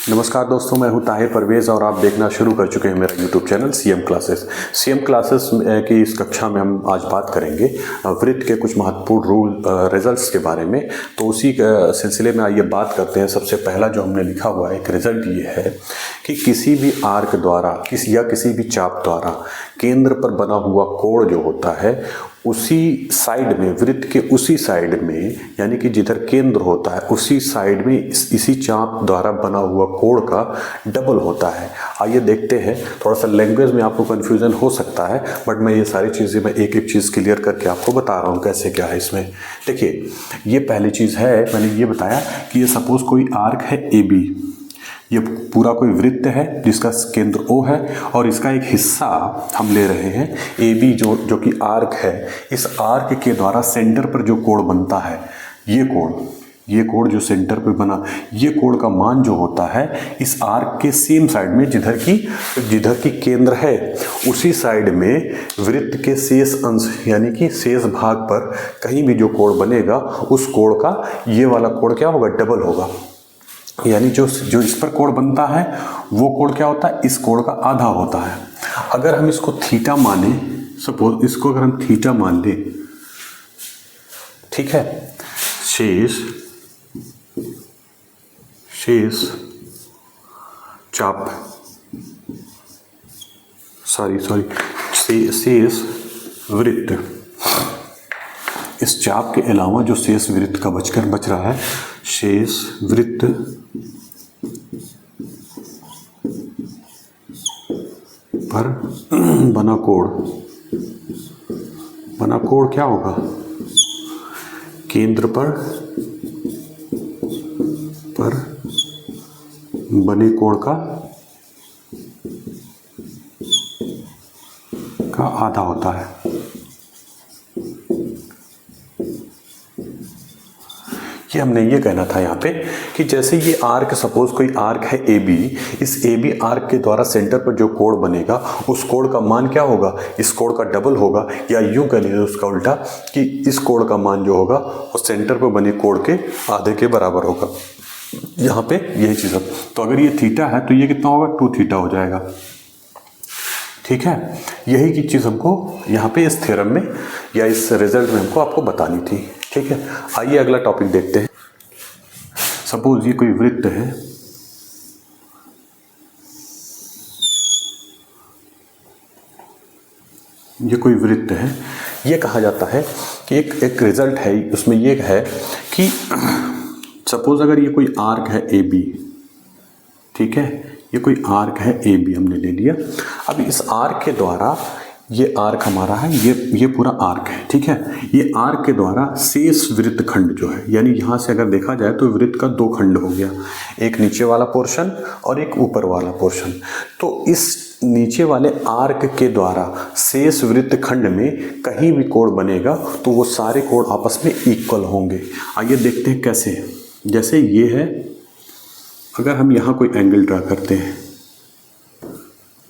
नमस्कार दोस्तों, मैं हूं ताहिर परवेज़ और आप देखना शुरू कर चुके हैं मेरा YouTube channel CM classes. CM classes की इस कक्षा में हम आज बात करेंगे वृत्त के कुछ महत्वपूर्ण रूल रिजल्ट्स के बारे में। तो उसी सिलसिले में आइए बात करते हैं। सबसे पहला जो हमने लिखा हुआ है एक रिजल्ट ये है कि किसी भी आर्क द्वारा किसी भी चाप द्वारा केंद्र पर बना हुआ कोण जो होता है उसी साइड में, वृत्त के उसी साइड में, यानी कि जिधर केंद्र होता है उसी साइड में इसी चाप द्वारा बना हुआ कोण का डबल होता है। आइए देखते हैं। थोड़ा सा लैंग्वेज में आपको कन्फ्यूज़न हो सकता है, बट मैं ये सारी चीज़ें मैं एक एक चीज़ क्लियर करके आपको बता रहा हूँ कैसे क्या है इसमें। देखिए, ये पहली चीज़ है, मैंने ये बताया कि ये सपोज़ कोई आर्क है ए बी, ये पूरा कोई वृत्त है जिसका केंद्र O है और इसका एक हिस्सा हम ले रहे हैं ए बी जो कि आर्क है। इस आर्क के द्वारा सेंटर पर जो कोण बनता है, ये कोण जो सेंटर पे बना, ये कोण का मान जो होता है इस आर्क के सेम साइड में जिधर की केंद्र है उसी साइड में वृत्त के शेष अंश यानी कि शेष भाग पर कहीं भी जो कोण बनेगा उस कोण का ये वाला कोण क्या होगा, डबल होगा। यानी जो इस पर कोण बनता है वो कोण क्या होता है, इस कोण का आधा होता है। अगर हम इसको थीटा माने, सपोज इसको अगर हम थीटा मान लें, ठीक है, शेष चाप शेष वृत्त, इस चाप के अलावा जो शेष वृत्त का बच रहा है, शेष वृत्त पर बना कोण क्या होगा, केंद्र पर बने कोण का आधा होता है। ये हमने ये कहना था यहाँ पे कि जैसे ये आर्क, सपोज कोई आर्क है ए बी, इस ए बी आर्क के द्वारा सेंटर पर जो कोण बनेगा उस कोण का मान क्या होगा, इस कोण का डबल होगा, या यूं कह लीजिए उसका उल्टा कि इस कोण का मान जो होगा वो सेंटर पर बने कोण के आधे के बराबर होगा। यहाँ पे यही चीज़ है। तो अगर ये थीटा है तो ये कितना होगा, 2 थीटा हो जाएगा। ठीक है, यही की चीज़ हमको यहाँ पे इस थ्योरम में या इस रिजल्ट में हमको आपको बतानी थी। ठीक है, आइए अगला टॉपिक देखते हैं। सपोज ये कोई वृत्त है, ये कहा जाता है कि एक रिजल्ट है उसमें ये है कि सपोज अगर ये कोई आर्क है ए बी, ठीक है, ये कोई आर्क है ए बी हमने ले लिया। अब इस आर्क के द्वारा, ये आर्क हमारा है, ये पूरा आर्क है, ठीक है, ये आर्क के द्वारा शेष वृत्त खंड जो है, यानी यहाँ से अगर देखा जाए तो वृत्त का 2 खंड हो गया, एक नीचे वाला पोर्शन और एक ऊपर वाला पोर्शन। तो इस नीचे वाले आर्क के द्वारा शेष वृत्त खंड में कहीं भी कोण बनेगा तो वो सारे कोण आपस में इक्वल होंगे। आइए देखते हैं कैसे। जैसे ये है, अगर हम यहाँ कोई एंगल ड्रा करते हैं,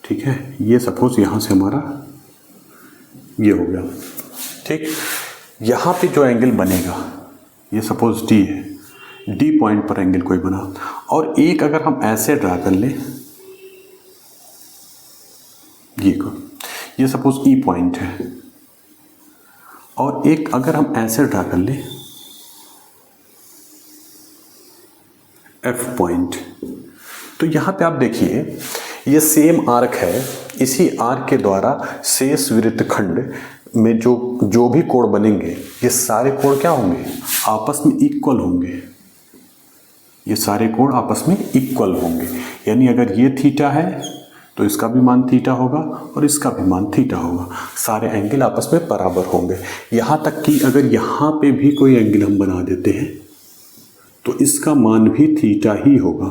ठीक है, ये सपोज यहाँ से हमारा ये हो गया, ठीक, यहाँ पे जो एंगल बनेगा ये सपोज डी है, डी पॉइंट पर एंगल कोई बना, और एक अगर हम ऐसे ड्रा कर लें, ये सपोज ई पॉइंट है, और एक अगर हम ऐसे ड्रा कर लें एफ पॉइंट, तो यहाँ पे आप देखिए ये सेम आर्क है, इसी आर्क के द्वारा शेष वृत्त खंड में जो भी कोण बनेंगे ये सारे कोण क्या होंगे, आपस में इक्वल होंगे। ये सारे कोण आपस में इक्वल होंगे, यानी अगर ये थीटा है तो इसका भी मान थीटा होगा और इसका भी मान थीटा होगा, सारे एंगल आपस में बराबर होंगे। यहाँ तक कि अगर यहाँ पे भी कोई एंगल हम बना देते हैं तो इसका मान भी थीटा ही होगा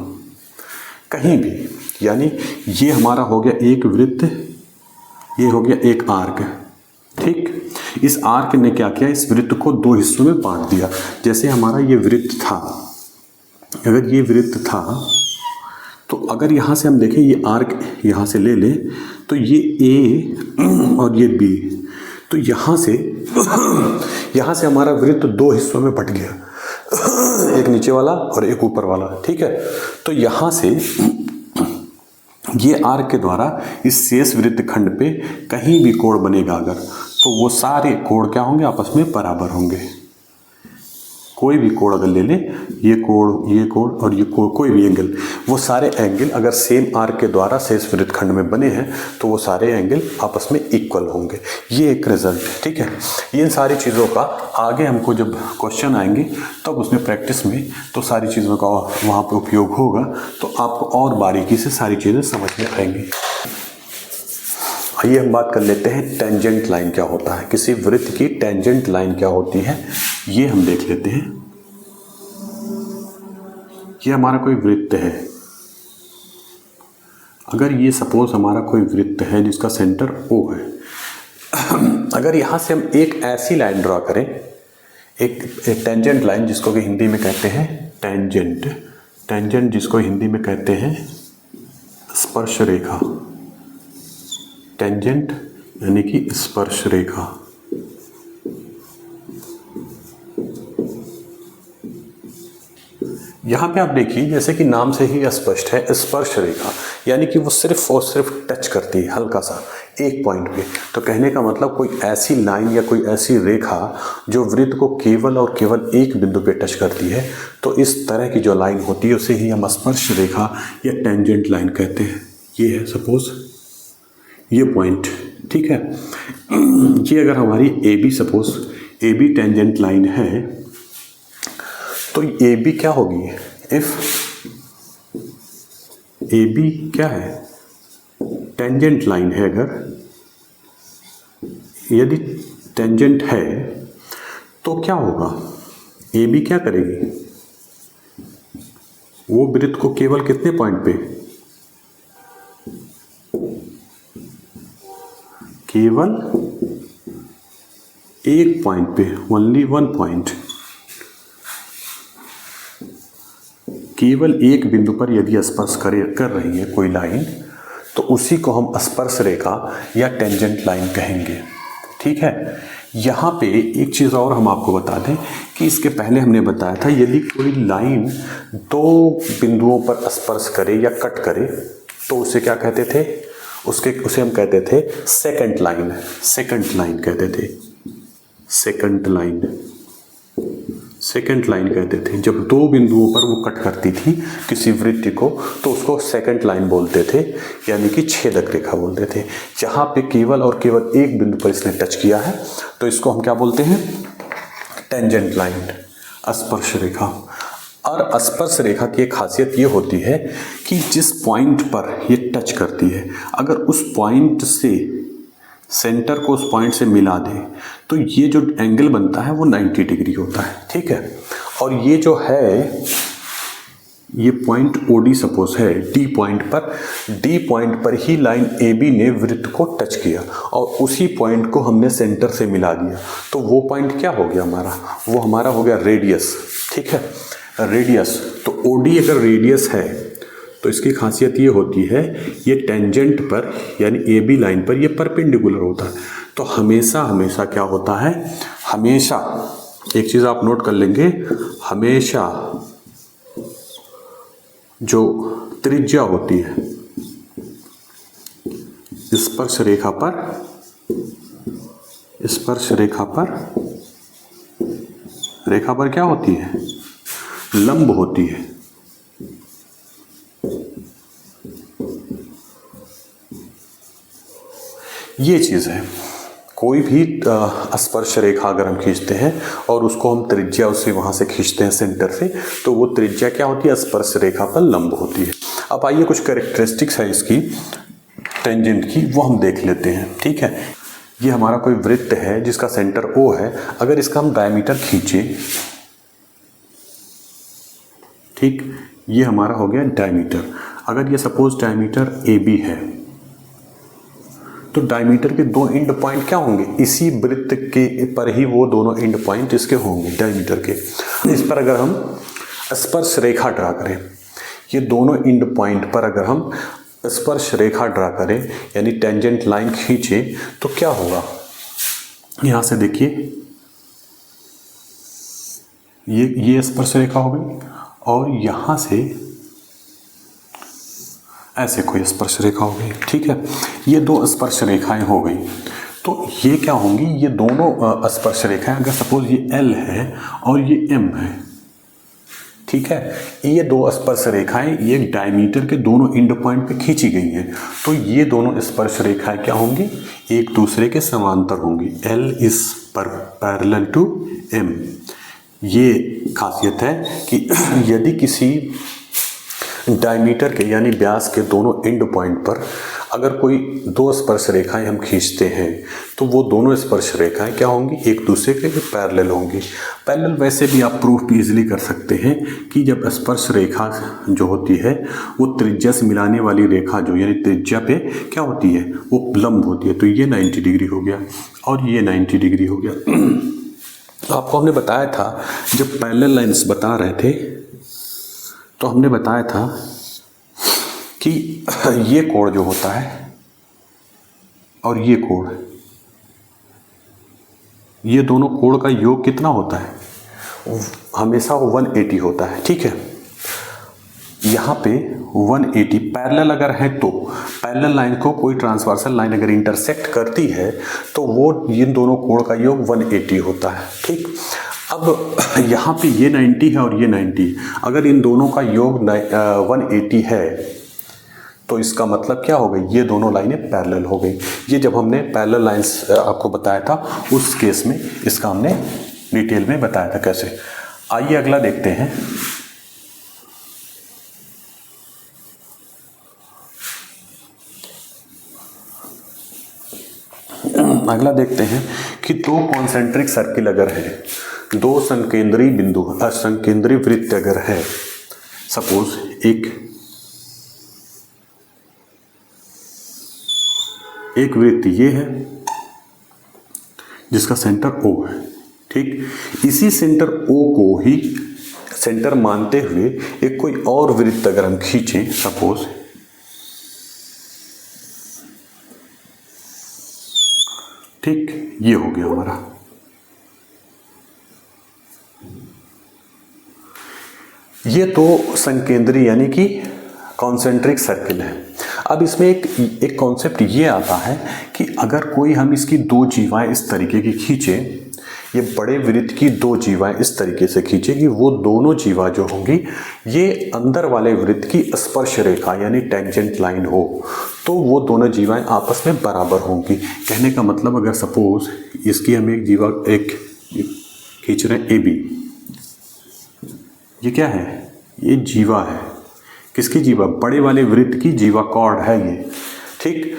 कहीं भी। यानी ये हमारा हो गया एक वृत्त, ये हो गया एक आर्क, ठीक। इस आर्क ने क्या किया, इस वृत्त को 2 हिस्सों में बांट दिया। जैसे हमारा ये वृत्त था, अगर ये वृत्त था तो अगर यहाँ से हम देखें, ये आर्क यहाँ से ले लें तो ये ए और ये बी, तो यहाँ से हमारा वृत्त 2 हिस्सों में बट गया। एक नीचे वाला और एक ऊपर वाला, ठीक है। तो यहाँ से ये आर्क के द्वारा इस शेष वृत्त खंड पे कहीं भी कोण बनेगा अगर, तो वो सारे कोण क्या होंगे, आपस में बराबर होंगे। कोई भी कोण अगर ले लें, ये कोण और ये कोई भी एंगल, वो सारे एंगल अगर सेम आर्क के द्वारा शेष वृत्त खंड में बने हैं तो वो सारे एंगल आपस में इक्वल होंगे। ये एक रिजल्ट है, ठीक है। इन सारी चीज़ों का आगे हमको जब क्वेश्चन आएंगे तब उसमें प्रैक्टिस में तो सारी चीज़ों का वहाँ पे उपयोग होगा, तो आपको और बारीकी से सारी चीज़ें समझ में आएंगी। आइए हम बात कर लेते हैं टेंजेंट लाइन क्या होता है, किसी वृत्त की टेंजेंट लाइन क्या होती है, ये हम देख लेते हैं। ये हमारा कोई वृत्त है, अगर ये सपोज हमारा कोई वृत्त है जिसका सेंटर O है, अगर यहाँ से हम एक ऐसी लाइन ड्रॉ करें, एक टेंजेंट लाइन जिसको कि हिंदी में कहते हैं टेंजेंट जिसको हिंदी में कहते हैं स्पर्श रेखा, टेंजेंट यानी कि स्पर्श रेखा। यहाँ पे आप देखिए जैसे कि नाम से ही स्पष्ट है, स्पर्श रेखा यानी कि वो सिर्फ और सिर्फ टच करती है हल्का सा एक पॉइंट पे। तो कहने का मतलब कोई ऐसी लाइन या कोई ऐसी रेखा जो वृत्त को केवल और केवल एक बिंदु पे टच करती है, तो इस तरह की जो लाइन होती है उसे ही हम स्पर्श रेखा या टेंजेंट लाइन कहते हैं। ये है सपोज ये पॉइंट, ठीक है। ये अगर हमारी ए बी टेंजेंट लाइन है, तो ए बी क्या होगी, इफ ए बी क्या है, टेंजेंट लाइन है, अगर यदि टेंजेंट है तो क्या होगा, ए बी क्या करेगी, वो वृत्त को केवल कितने पॉइंट पे, केवल एक पॉइंट पे, ओनली वन पॉइंट, केवल एक बिंदु पर यदि स्पर्श कर रही है कोई लाइन, तो उसी को हम स्पर्श रेखा या टेंजेंट लाइन कहेंगे, ठीक है। यहाँ पे एक चीज़ और हम आपको बता दें कि इसके पहले हमने बताया था यदि कोई लाइन दो बिंदुओं पर स्पर्श करे या कट करे तो उसे क्या कहते थे, उसे हम कहते थे सेकंड लाइन कहते थे, सेकंड लाइन कहते थे। जब दो बिंदुओं पर वो कट करती थी किसी वृत्त को तो उसको सेकंड लाइन बोलते थे, यानी कि छेदक रेखा बोलते थे। जहाँ पे केवल और केवल एक बिंदु पर इसने टच किया है तो इसको हम क्या बोलते हैं, टेंजेंट लाइन, स्पर्श रेखा। और स्पर्श रेखा की एक खासियत ये होती है कि जिस पॉइंट पर ये टच करती है, अगर उस पॉइंट से सेंटर को उस पॉइंट से मिला दे तो ये जो एंगल बनता है वो 90 डिग्री होता है, ठीक है। और ये जो है ये पॉइंट OD सपोज है, डी पॉइंट पर ही लाइन AB ने वृत्त को टच किया और उसी पॉइंट को हमने सेंटर से मिला दिया, तो वो पॉइंट क्या हो गया हमारा, वो हमारा हो गया रेडियस, ठीक है, रेडियस। तो OD अगर रेडियस है तो इसकी खासियत ये होती है ये टेंजेंट पर यानी AB लाइन पर ये परपेंडिकुलर होता है। तो हमेशा क्या होता है, हमेशा एक चीज़ आप नोट कर लेंगे, हमेशा जो त्रिज्या होती है स्पर्श रेखा पर क्या होती है, लंब होती है। ये चीज़ है, कोई भी स्पर्श रेखा अगर हम खींचते हैं और उसको हम त्रिज्या उससे वहाँ से खींचते हैं सेंटर से, तो वो त्रिज्या क्या होती है, स्पर्श रेखा पर लंब होती है। अब आइए कुछ कैरेक्टरिस्टिक्स है इसकी टेंजेंट की, वो हम देख लेते हैं, ठीक है। ये हमारा कोई वृत्त है जिसका सेंटर O है, अगर इसका हम डायमीटर खींचे, ठीक, ये हमारा हो गया डायमीटर। अगर ये सपोज डायमीटर AB है तो डायमीटर के दो एंड पॉइंट क्या होंगे, इसी वृत्त के पर ही वो दोनों एंड पॉइंट इसके होंगे डायमीटर के। इस पर अगर हम स्पर्श रेखा ड्रा करें, ये दोनों एंड पॉइंट पर अगर हम स्पर्श रेखा ड्रा करें यानी टेंजेंट लाइन खींचे तो क्या होगा, यहाँ से देखिए ये स्पर्श रेखा हो गई और यहाँ से ऐसे कोई स्पर्श रेखा हो गई। ठीक है, ये दो स्पर्श रेखाएं हो गई। तो ये क्या होंगी, ये दोनों स्पर्श रेखाएं, अगर सपोज ये L है और ये M है, ठीक है, ये दो स्पर्श रेखाएं ये डायमीटर के दोनों एंड पॉइंट पे खींची गई हैं, तो ये दोनों स्पर्श रेखाएं क्या होंगी, एक दूसरे के समांतर होंगी। L is parallel to M। ये खासियत है कि यदि किसी डायमीटर के यानी व्यास के दोनों एंड पॉइंट पर अगर कोई दो स्पर्श रेखाएं हम खींचते हैं तो वो दोनों स्पर्श रेखाएं क्या होंगी, एक दूसरे के पैरेलल होंगी। पैरेलल वैसे भी आप प्रूफ भी इजीली कर सकते हैं कि जब स्पर्श रेखा जो होती है वो त्रिज्या से मिलाने वाली रेखा जो यानी त्रिज्या पे क्या होती है, वो लंब होती है। तो ये 90 डिग्री हो गया और ये 90 डिग्री हो गया। तो आपको हमने बताया था जब पैरेलल लाइन्स बता रहे थे तो हमने बताया था कि ये कोण जो होता है और ये कोण, ये दोनों कोण का योग कितना होता है, हमेशा 180 होता है। ठीक है, यहाँ पे 180 पैरेलल अगर है तो पैरेलल लाइन को कोई ट्रांसवर्सल लाइन अगर इंटरसेक्ट करती है तो वो इन दोनों कोण का योग 180 होता है। ठीक, अब यहाँ पे ये 90 है और ये 90, अगर इन दोनों का योग 180 है तो इसका मतलब क्या हो गई, ये दोनों लाइनें पैरेलल हो गई। ये जब हमने पैरेलल लाइंस आपको बताया था उस केस में इसका हमने डिटेल में बताया था कैसे। आइए अगला देखते हैं। अगला देखते हैं कि दो कॉन्सेंट्रिक सर्किल अगर है, दो संकेंद्रीय बिंदु संकेंद्रीय वृत्त अगर है, सपोज एक वृत्त ये है जिसका सेंटर O है। ठीक, इसी सेंटर O को ही सेंटर मानते हुए एक कोई और वृत्त अगर हम खींचें, सपोज ठीक, ये हो गया हमारा। ये तो संकेंद्रीय यानी कि कॉन्सेंट्रिक सर्किल है। अब इसमें एक कॉन्सेप्ट ये आता है कि अगर कोई हम इसकी दो जीवाएं इस तरीके की खींचे, ये बड़े वृत्त की दो जीवाएं इस तरीके से खींचे कि वो दोनों जीवा जो होंगी ये अंदर वाले वृत्त की स्पर्श रेखा यानी टेंजेंट लाइन हो, तो वो दोनों जीवाएं आपस में बराबर होंगी। कहने का मतलब अगर सपोज इसकी हम एक जीवा एक खींच रहे हैं AB, ये क्या है, ये जीवा है। किसकी जीवा, बड़े वाले वृत्त की जीवा कॉर्ड है ये। ठीक,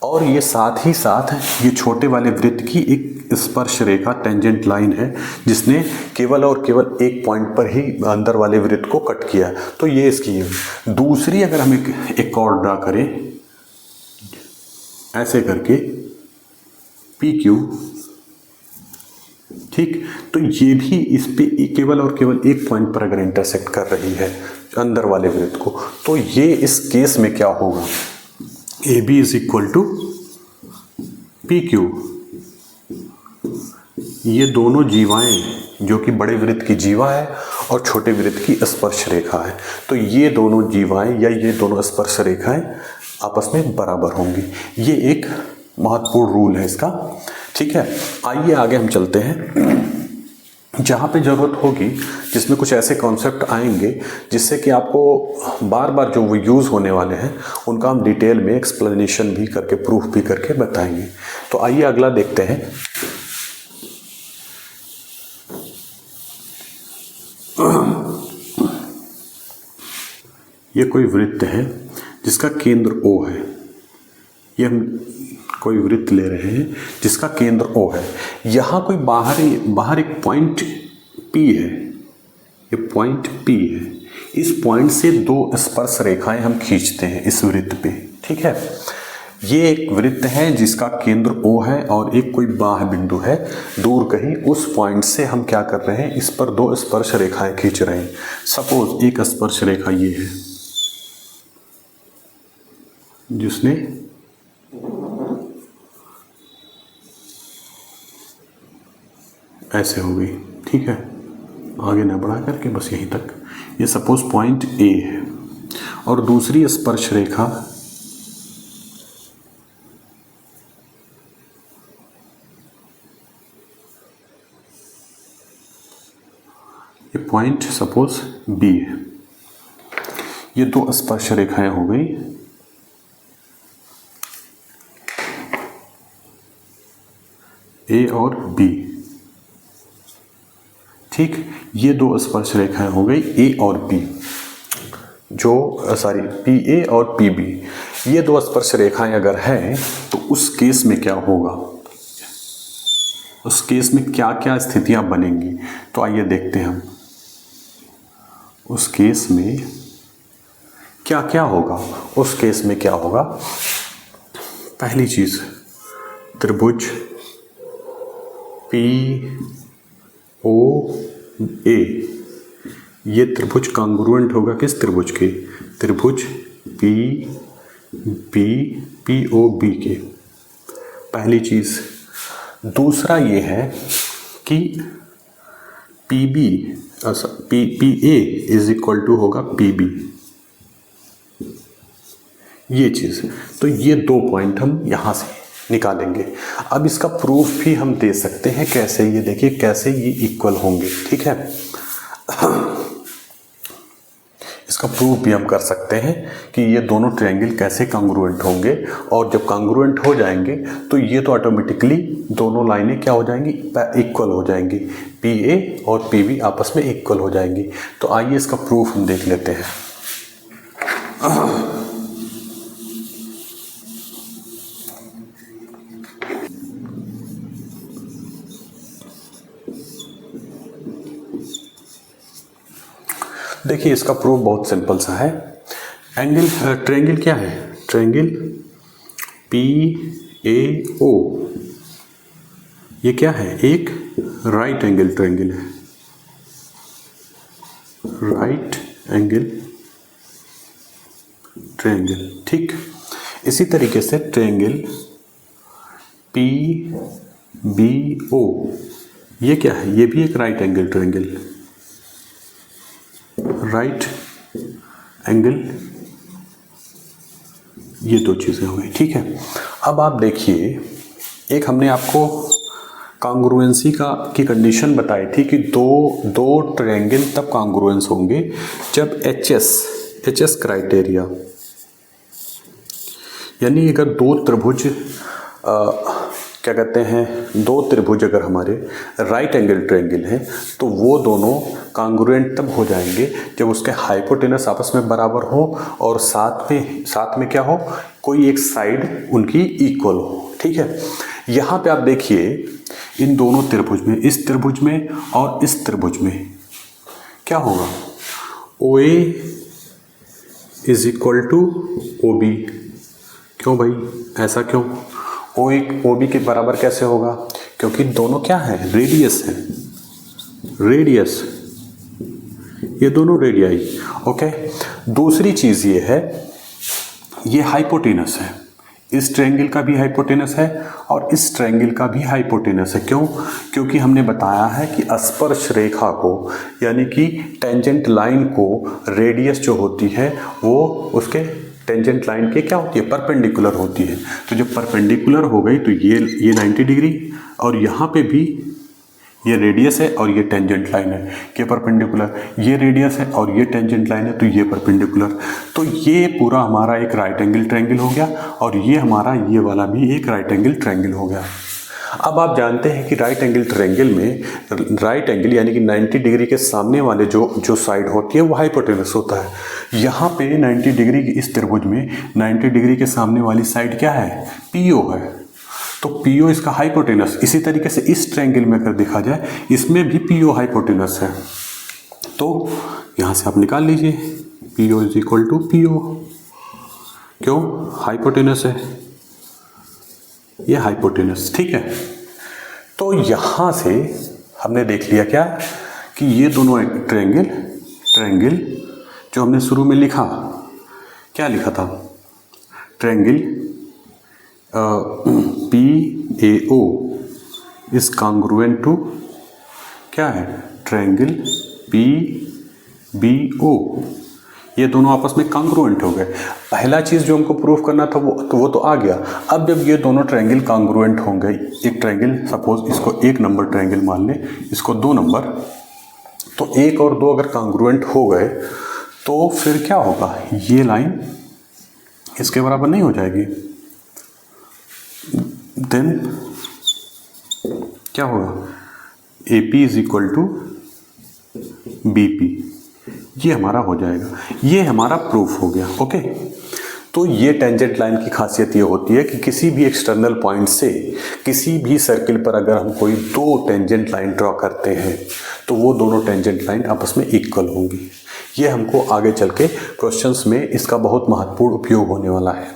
और ये साथ ही साथ ये छोटे वाले वृत्त की एक स्पर्श रेखा टेंजेंट लाइन है जिसने केवल और केवल एक पॉइंट पर ही अंदर वाले वृत्त को कट किया। तो ये इसकी है। दूसरी अगर हम एक कॉर्ड ड्रा करें ऐसे करके PQ, ठीक, तो ये भी इस पे केवल और केवल एक पॉइंट पर अगर इंटरसेक्ट कर रही है अंदर वाले वृत्त को, तो ये इस केस में क्या होगा, AB is equal to PQ। ये दोनों जीवाएं जो कि बड़े वृत्त की जीवा है और छोटे वृत्त की स्पर्श रेखा है, तो ये दोनों जीवाएं या ये दोनों स्पर्श रेखाएं आपस में बराबर होंगी। ये एक महत्वपूर्ण रूल है इसका। ठीक है, आइए आगे हम चलते हैं। जहाँ पे ज़रूरत होगी, जिसमें कुछ ऐसे कॉन्सेप्ट आएंगे जिससे कि आपको बार बार जो वो यूज़ होने वाले हैं उनका हम डिटेल में एक्सप्लेनेशन भी करके प्रूफ भी करके बताएंगे। तो आइए अगला देखते हैं। ये कोई वृत्त है जिसका केंद्र O है। ये हम कोई वृत्त ले रहे हैं जिसका केंद्र O है। यहाँ कोई बाहर एक पॉइंट P है, ये पॉइंट P है। इस पॉइंट से दो स्पर्श रेखाएं हम खींचते हैं इस वृत्त पे। ठीक है, ये एक वृत्त है जिसका केंद्र O है और एक कोई बाह्य बिंदु है दूर कहीं, उस पॉइंट से हम क्या कर रहे हैं, इस पर दो स्पर्श रेखाएं खींच रहे हैं। सपोज एक स्पर्श रेखा ये है जिसने ऐसे हो गई। ठीक है, आगे ना बढ़ा करके बस यहीं तक। ये सपोज पॉइंट ए है और दूसरी स्पर्श रेखा ये पॉइंट सपोज बी है। ये दो स्पर्श रेखाएं हो गई, ए और बी। ठीक, ये दो स्पर्श रेखाएं हो गई ए और बी, पी ए और पी बी। ये दो स्पर्श रेखाएं अगर हैं तो उस केस में क्या होगा, उस केस में क्या क्या स्थितियां बनेंगी, तो आइए देखते हैं हम उस केस में क्या क्या होगा। उस केस में क्या होगा, पहली चीज त्रिभुज पी ओ ए, ये त्रिभुज कांग्रुएंट होगा किस त्रिभुज के, त्रिभुज P B P O B के, पहली चीज। दूसरा ये है कि P B P A is equal to होगा पी बी, ये चीज। तो ये दो पॉइंट हम यहां से निकालेंगे। अब इसका प्रूफ भी हम दे सकते हैं, कैसे, ये देखिए कैसे ये इक्वल होंगे। ठीक है, इसका प्रूफ भी हम कर सकते हैं कि ये दोनों ट्रायंगल कैसे कांग्रुएंट होंगे, और जब कांग्रुएंट हो जाएंगे तो ये तो ऑटोमेटिकली दोनों लाइनें क्या हो जाएंगी, इक्वल हो जाएंगी, पी ए और पी बी आपस में इक्वल हो जाएंगी। तो आइए इसका प्रूफ हम देख लेते हैं। देखिए इसका प्रूफ बहुत सिंपल सा है। ट्रायंगल क्या है, ट्रायंगल पी ए ओ, ये क्या है, एक राइट एंगल ट्रायंगल है, राइट एंगल ट्रायंगल। ठीक, इसी तरीके से ट्रायंगल पी बी ओ, ये क्या है, ये भी एक right angle triangle, right angle, ये दो चीजें हो गई। ठीक है, अब आप देखिए, एक हमने आपको कांग्रुएंसी की कंडीशन बताई थी कि दो ट्रायंगल तब कांग्रुएंस होंगे जब एच एस क्राइटेरिया, यानी अगर दो त्रिभुज क्या कहते हैं, दो त्रिभुज अगर हमारे राइट एंगल ट्रायंगल हैं तो वो दोनों कांग्रुएंट तब हो जाएंगे जब उसके हाइपोटेनस आपस में बराबर हो और साथ में क्या हो, कोई एक साइड उनकी इक्वल हो। ठीक है, यहाँ पे आप देखिए इन दोनों त्रिभुज में, इस त्रिभुज में और इस त्रिभुज में क्या होगा, O A is equal to O B. क्यों भाई, ऐसा क्यों, ओ बी के बराबर कैसे होगा, क्योंकि दोनों क्या है, रेडियस है, रेडियस, ये दोनों रेडियाई। ओके, दूसरी चीज ये है, ये हाइपोटेनस है, इस ट्रायंगल का भी हाइपोटेनस है और इस ट्रायंगल का भी हाइपोटेनस है। क्यों, क्योंकि हमने बताया है कि स्पर्श रेखा को, यानी कि टेंजेंट लाइन को रेडियस जो होती है वो उसके टेंजेंट लाइन के क्या होती है, परपेंडिकुलर होती है। तो जब परपेंडिकुलर हो गई तो ये 90 डिग्री, और यहाँ पे भी ये रेडियस है और ये टेंजेंट लाइन है, ये परपेंडिकुलर, ये रेडियस है और ये टेंजेंट लाइन है तो ये परपेंडिकुलर। तो ये पूरा हमारा एक राइट एंगल ट्रायंगल हो गया और ये हमारा ये वाला भी एक राइट एंगल ट्रायंगल हो गया। अब आप जानते हैं कि राइट एंगल ट्रायंगल में राइट एंगल यानी कि 90 डिग्री के सामने वाले जो साइड होती है वो हाइपोटेनस होता है। यहाँ पे 90 डिग्री की इस त्रिभुज में 90 डिग्री के सामने वाली साइड क्या है, पीओ है, तो पीओ इसका हाइपोटेनस। इसी तरीके से इस ट्रायंगल में अगर देखा जाए इसमें भी पीओ हाइपोटेनस है, तो यहाँ से आप निकाल लीजिए PO is equal to PO. क्यों, हाइपोटेनस है, ये हाइपोटेनस। ठीक है, तो यहाँ से हमने देख लिया क्या कि ये दोनों ट्रायंगल जो हमने शुरू में लिखा, क्या लिखा था, triangle P A O is congruent to क्या है, ट्रायंगल पी बी ओ, ये दोनों आपस में कांग्रुएंट हो गए। पहला चीज़ जो हमको प्रूफ करना था वो तो आ गया। अब जब ये दोनों ट्रायंगल कांग्रुएंट होंगे, एक ट्रायंगल सपोज इसको 1 नंबर ट्रायंगल मान लें, इसको 2 नंबर, तो 1 और 2 अगर कांग्रुएंट हो गए तो फिर क्या होगा, ये लाइन इसके बराबर नहीं हो जाएगी। देन क्या होगा, A P is equal to B P, ये हमारा हो जाएगा। ये हमारा प्रूफ हो गया। ओके, तो ये टेंजेंट लाइन की खासियत ये होती है कि किसी भी एक्सटर्नल पॉइंट से किसी भी सर्किल पर अगर हम कोई 2 टेंजेंट लाइन ड्रॉ करते हैं तो वो दोनों टेंजेंट लाइन आपस में इक्वल होंगी। ये हमको आगे चल के क्वेश्चंस में इसका बहुत महत्वपूर्ण उपयोग होने वाला है।